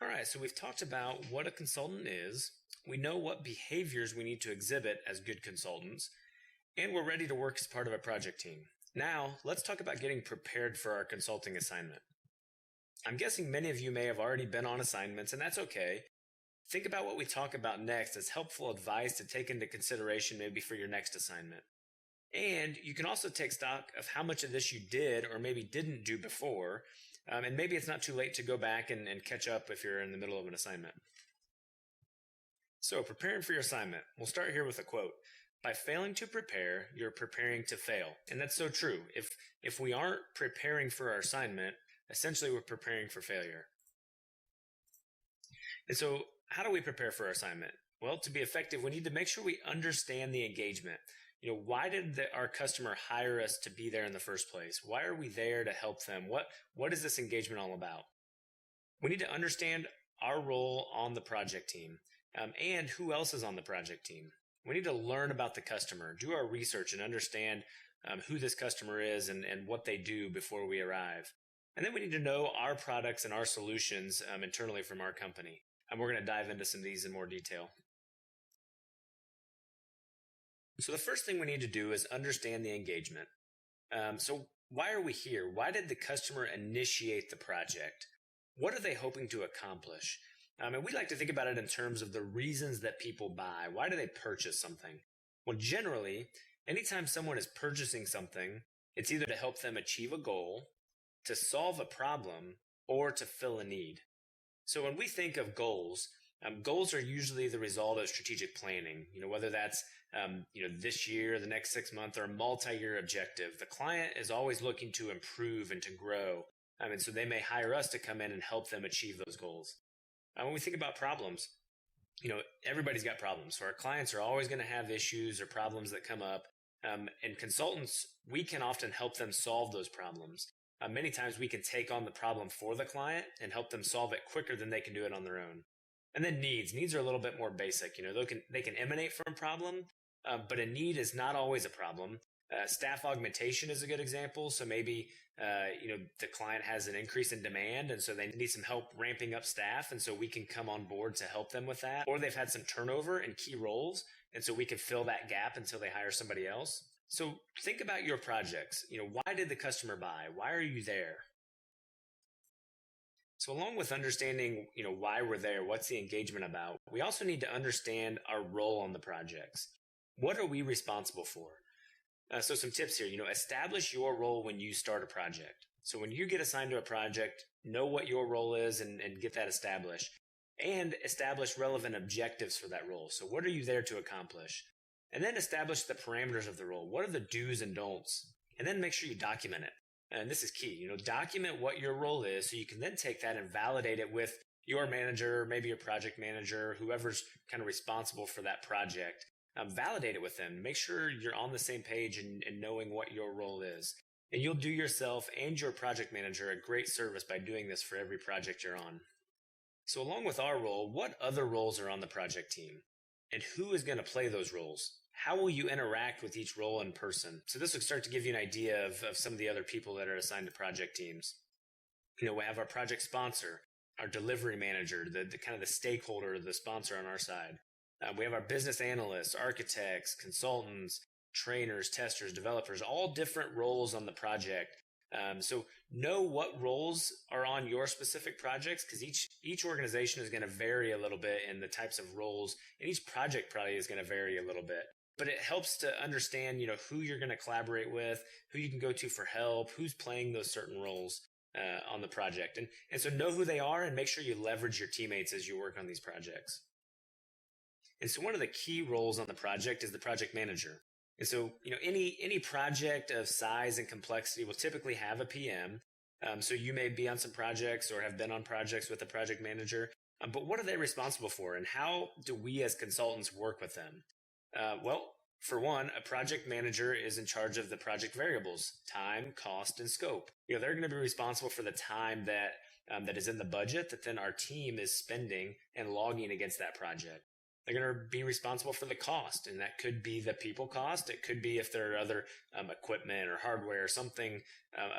All right, so we've talked about what a consultant is. We know what behaviors we need to exhibit as good consultants, and we're ready to work as part of a project team. Now, let's talk about getting prepared for our consulting assignment. I'm guessing many of you may have already been on assignments, and that's okay. Think about what we talk about next as helpful advice to take into consideration maybe for your next assignment. And you can also take stock of how much of this you did or maybe didn't do before, and maybe it's not too late to go back and catch up if you're in the middle of an assignment. So, preparing for your assignment. We'll start here with a quote. By failing to prepare, you're preparing to fail. And that's so true. If we aren't preparing for our assignment, essentially we're preparing for failure. And so, how do we prepare for our assignment? Well, to be effective, we need to make sure we understand the engagement. Why did our customer hire us to be there in the first place? Why are we there to help them? What is this engagement all about? We need to understand our role on the project team and who else is on the project team. We need to learn about the customer, do our research, and understand who this customer is and what they do before we arrive. And then we need to know our products and our solutions internally from our company. And we're going to dive into some of these in more detail. So the first thing we need to do is understand the engagement. So why are we here? Why did the customer initiate the project? What are they hoping to accomplish? And we like to think about it in terms of the reasons that people buy. Why do they purchase something? Well, generally, anytime someone is purchasing something, it's either to help them achieve a goal, to solve a problem, or to fill a need. So when we think of goals, goals are usually the result of strategic planning, whether that's this year, the next 6 months, or a multi-year objective. The client is always looking to improve and to grow. And so they may hire us to come in and help them achieve those goals. When we think about problems, everybody's got problems. So our clients are always going to have issues or problems that come up. And consultants, we can often help them solve those problems. Many times we can take on the problem for the client and help them solve it quicker than they can do it on their own. And then needs. Needs are a little bit more basic. They can emanate from a problem, but a need is not always a problem. Staff augmentation is a good example. So maybe, the client has an increase in demand, and so they need some help ramping up staff. And so we can come on board to help them with that. Or they've had some turnover in key roles, and so we can fill that gap until they hire somebody else. So think about your projects. Why did the customer buy? Why are you there? So along with understanding, why we're there, what's the engagement about, we also need to understand our role on the projects. What are we responsible for? So some tips here, establish your role when you start a project. So when you get assigned to a project, know what your role is and get that established. And establish relevant objectives for that role. So what are you there to accomplish? And then establish the parameters of the role. What are the do's and don'ts? And then make sure you document it. And this is key, document what your role is so you can then take that and validate it with your manager, maybe your project manager, whoever's kind of responsible for that project. Validate it with them. Make sure you're on the same page and knowing what your role is. And you'll do yourself and your project manager a great service by doing this for every project you're on. So along with our role, what other roles are on the project team? And who is going to play those roles? How will you interact with each role in person? So this will start to give you an idea of some of the other people that are assigned to project teams. We have our project sponsor, our delivery manager, the kind of the stakeholder, the sponsor on our side. We have our business analysts, architects, consultants, trainers, testers, developers, all different roles on the project. So know what roles are on your specific projects, because each organization is going to vary a little bit in the types of roles, and each project probably is going to vary a little bit. But it helps to understand, who you're going to collaborate with, who you can go to for help, who's playing those certain roles on the project. And so know who they are and make sure you leverage your teammates as you work on these projects. And so one of the key roles on the project is the project manager. And so, any project of size and complexity will typically have a PM. So you may be on some projects or have been on projects with a project manager. But what are they responsible for? And how do we as consultants work with them? Well, for one, a project manager is in charge of the project variables, time, cost, and scope. They're going to be responsible for the time that is in the budget that then our team is spending and logging against that project. They're going to be responsible for the cost, and that could be the people cost. It could be if there are other equipment or hardware or something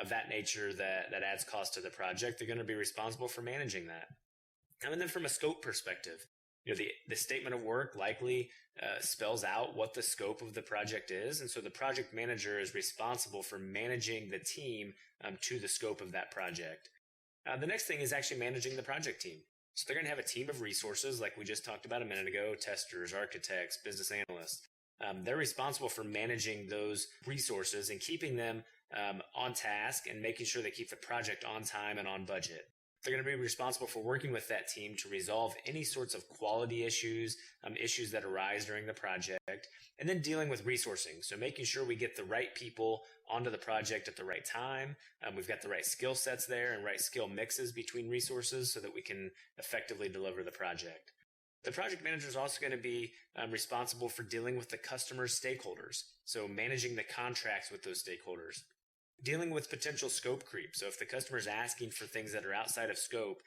of that nature that adds cost to the project. They're going to be responsible for managing that. And then from a scope perspective, the statement of work likely spells out what the scope of the project is. And so the project manager is responsible for managing the team to the scope of that project. The next thing is actually managing the project team. So they're going to have a team of resources like we just talked about a minute ago, testers, architects, business analysts. They're responsible for managing those resources and keeping them on task and making sure they keep the project on time and on budget. They're going to be responsible for working with that team to resolve any sorts of quality issues, issues that arise during the project, and then dealing with resourcing. So making sure we get the right people onto the project at the right time. We've got the right skill sets there and right skill mixes between resources so that we can effectively deliver the project. The project manager is also going to be responsible for dealing with the customer's stakeholders. So managing the contracts with those stakeholders. Dealing with potential scope creep. So if the customer is asking for things that are outside of scope,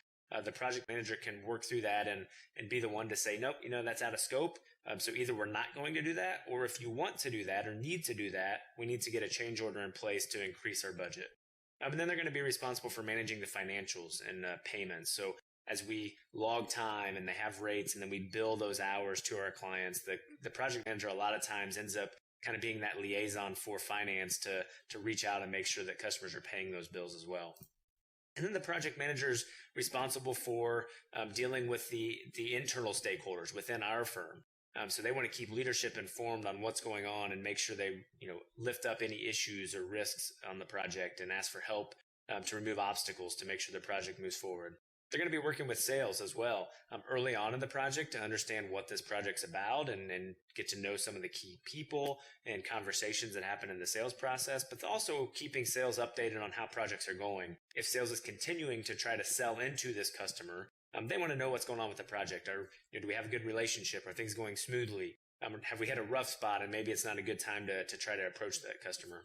the project manager can work through that and be the one to say, nope, that's out of scope. So either we're not going to do that, or if you want to do that or need to do that, we need to get a change order in place to increase our budget. And then they're going to be responsible for managing the financials and payments. So as we log time and they have rates and then we bill those hours to our clients, the project manager a lot of times ends up kind of being that liaison for finance to reach out and make sure that customers are paying those bills as well. And then the project manager is responsible for dealing with the internal stakeholders within our firm. So they want to keep leadership informed on what's going on and make sure they lift up any issues or risks on the project and ask for help to remove obstacles to make sure the project moves forward. They're going to be working with sales as well early on in the project to understand what this project's about and get to know some of the key people and conversations that happen in the sales process, but also keeping sales updated on how projects are going. If sales is continuing to try to sell into this customer, they want to know what's going on with the project. Do we have a good relationship? Are things going smoothly? Have we had a rough spot and maybe it's not a good time to try to approach that customer?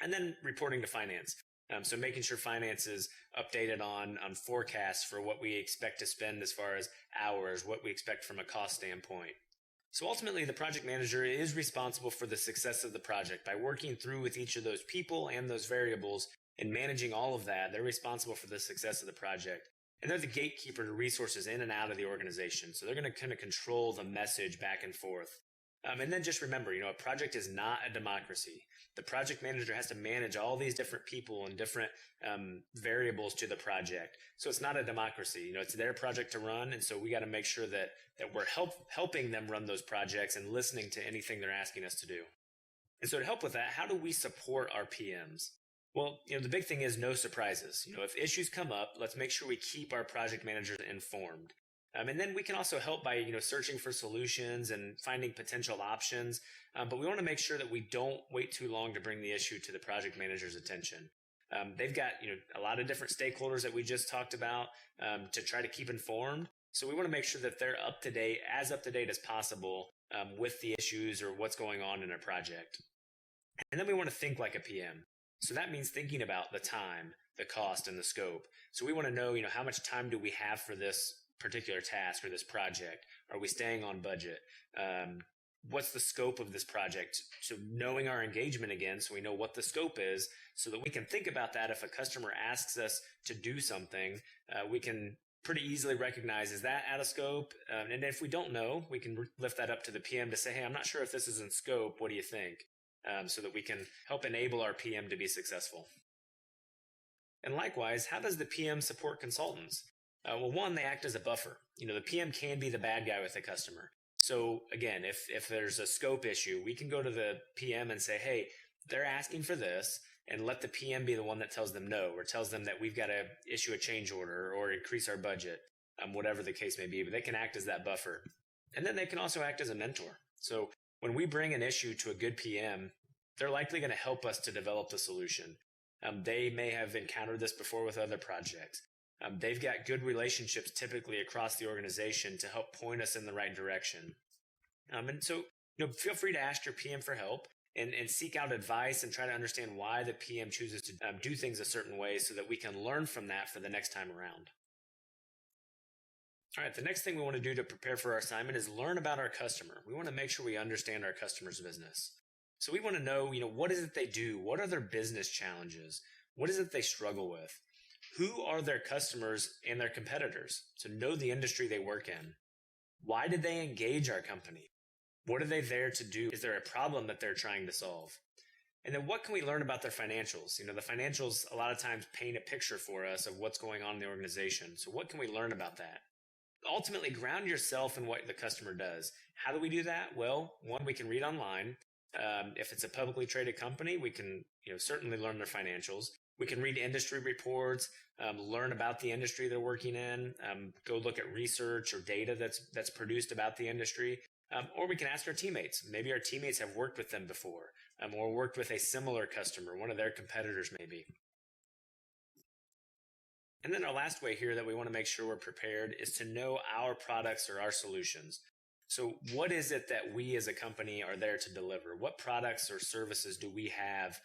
And then reporting to finance. So making sure finance is updated on forecasts for what we expect to spend as far as hours, what we expect from a cost standpoint. So ultimately, the project manager is responsible for the success of the project by working through with each of those people and those variables and managing all of that. They're responsible for the success of the project. And they're the gatekeeper to resources in and out of the organization. So they're going to kind of control the message back and forth. And then just remember, a project is not a democracy. The project manager has to manage all these different people and different variables to the project. So it's not a democracy. It's their project to run. And so we got to make sure that we're helping them run those projects and listening to anything they're asking us to do. And so to help with that, how do we support our PMs? Well, the big thing is no surprises. If issues come up, let's make sure we keep our project managers informed. And then we can also help by, searching for solutions and finding potential options. But we want to make sure that we don't wait too long to bring the issue to the project manager's attention. They've got, a lot of different stakeholders that we just talked about to try to keep informed. So we want to make sure that they're up to date as possible with the issues or what's going on in a project. And then we want to think like a PM. So that means thinking about the time, the cost, and the scope. So we want to know, how much time do we have for this particular task or this project? Are we staying on budget? What's the scope of this project? So knowing our engagement again, so we know what the scope is, so that we can think about that. If a customer asks us to do something, we can pretty easily recognize, is that out of scope? And if we don't know, we can lift that up to the PM to say, hey, I'm not sure if this is in scope. What do you think? So that we can help enable our PM to be successful. And likewise, how does the PM support consultants? Well, one, they act as a buffer. The PM can be the bad guy with the customer. So again, if there's a scope issue, we can go to the PM and say, hey, they're asking for this, and let the PM be the one that tells them no, or tells them that we've got to issue a change order or increase our budget, whatever the case may be. But they can act as that buffer. And then they can also act as a mentor. So when we bring an issue to a good PM, they're likely going to help us to develop the solution. They may have encountered this before with other projects. They've got good relationships typically across the organization to help point us in the right direction. And so, feel free to ask your PM for help and seek out advice and try to understand why the PM chooses to do things a certain way so that we can learn from that for the next time around. All right, the next thing we want to do to prepare for our assignment is learn about our customer. We want to make sure we understand our customer's business. So we want to know, what is it they do? What are their business challenges? What is it they struggle with? Who are their customers and their competitors? So know the industry they work in. Why did they engage our company? What are they there to do? Is there a problem that they're trying to solve? And then what can we learn about their financials? The financials a lot of times paint a picture for us of what's going on in the organization. So what can we learn about that? Ultimately, ground yourself in what the customer does. How do we do that? Well, one, we can read online. If it's a publicly traded company, we can certainly learn their financials. We can read industry reports, learn about the industry they're working in, go look at research or data that's produced about the industry. Or we can ask our teammates. Maybe our teammates have worked with them before, or worked with a similar customer, one of their competitors maybe. And then our last way here that we want to make sure we're prepared is to know our products or our solutions. So what is it that we as a company are there to deliver? What products or services do we have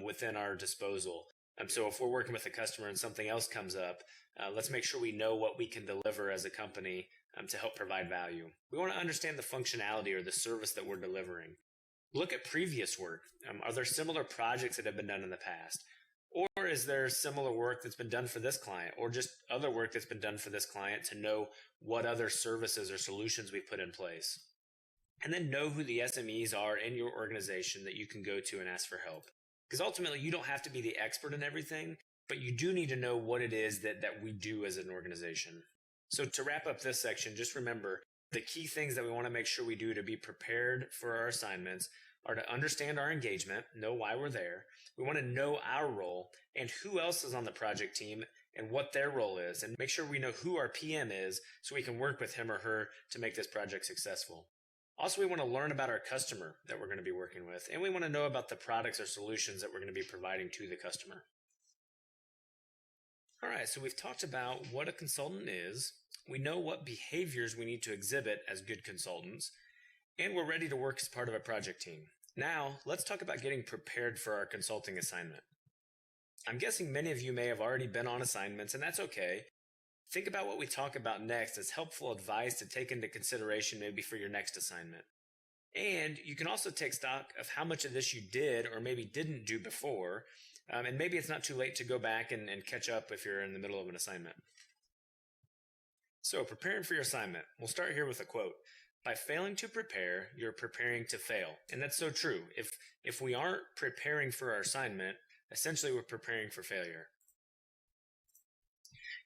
within our disposal? So if we're working with a customer and something else comes up, let's make sure we know what we can deliver as a company to help provide value. We want to understand the functionality or the service that we're delivering. Look at previous work. Are there similar projects that have been done in the past? Or is there similar work that's been done for this client, or just other work that's been done for this client to know what other services or solutions we've put in place? And then know who the SMEs are in your organization that you can go to and ask for help. Because ultimately, you don't have to be the expert in everything, but you do need to know what it is that we do as an organization. So to wrap up this section, just remember the key things that we want to make sure we do to be prepared for our assignments are to understand our engagement, know why we're there. We want to know our role and who else is on the project team and what their role is, and make sure we know who our PM is so we can work with him or her to make this project successful. Also, we want to learn about our customer that we're going to be working with, and we want to know about the products or solutions that we're going to be providing to the customer. All right, so we've talked about what a consultant is. We know what behaviors we need to exhibit as good consultants, and we're ready to work as part of a project team. Now, let's talk about getting prepared for our consulting assignment. I'm guessing many of you may have already been on assignments, and that's okay. Think about what we talk about next as helpful advice to take into consideration maybe for your next assignment. And you can also take stock of how much of this you did or maybe didn't do before, and maybe it's not too late to go back and catch up if you're in the middle of an assignment. So, preparing for your assignment. We'll start here with a quote. By failing to prepare, you're preparing to fail. And that's so true. If we aren't preparing for our assignment, essentially we're preparing for failure.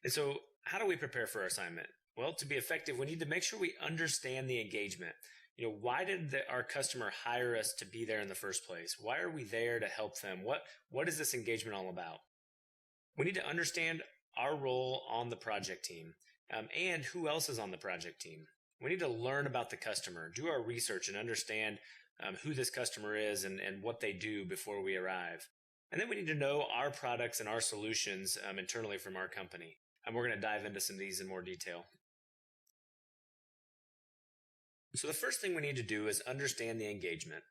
And so how do we prepare for our assignment? Well, to be effective, we need to make sure we understand the engagement. Why did our customer hire us to be there in the first place? Why are we there to help them? What is this engagement all about? We need to understand our role on the project team and who else is on the project team. We need to learn about the customer, do our research, and understand who this customer is and what they do before we arrive. And then we need to know our products and our solutions internally from our company. And we're going to dive into some of these in more detail. So the first thing we need to do is understand the engagement.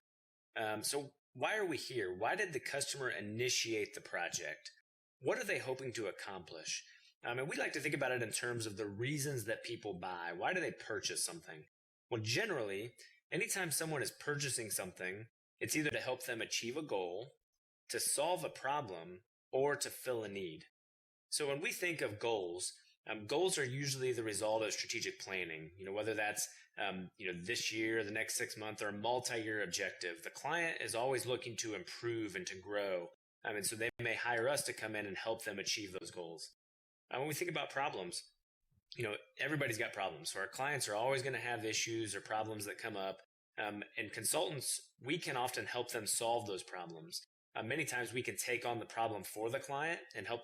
So why are we here? Why did the customer initiate the project? What are they hoping to accomplish? And we like to think about it in terms of the reasons that people buy. Why do they purchase something? Well, generally, anytime someone is purchasing something, it's either to help them achieve a goal, to solve a problem, or to fill a need. So when we think of goals, goals are usually the result of strategic planning, whether that's this year, the next 6 months, or a multi-year objective. The client is always looking to improve and to grow. And so they may hire us to come in and help them achieve those goals. When we think about problems, everybody's got problems. So our clients are always going to have issues or problems that come up. And consultants, we can often help them solve those problems. Many times we can take on the problem for the client and help them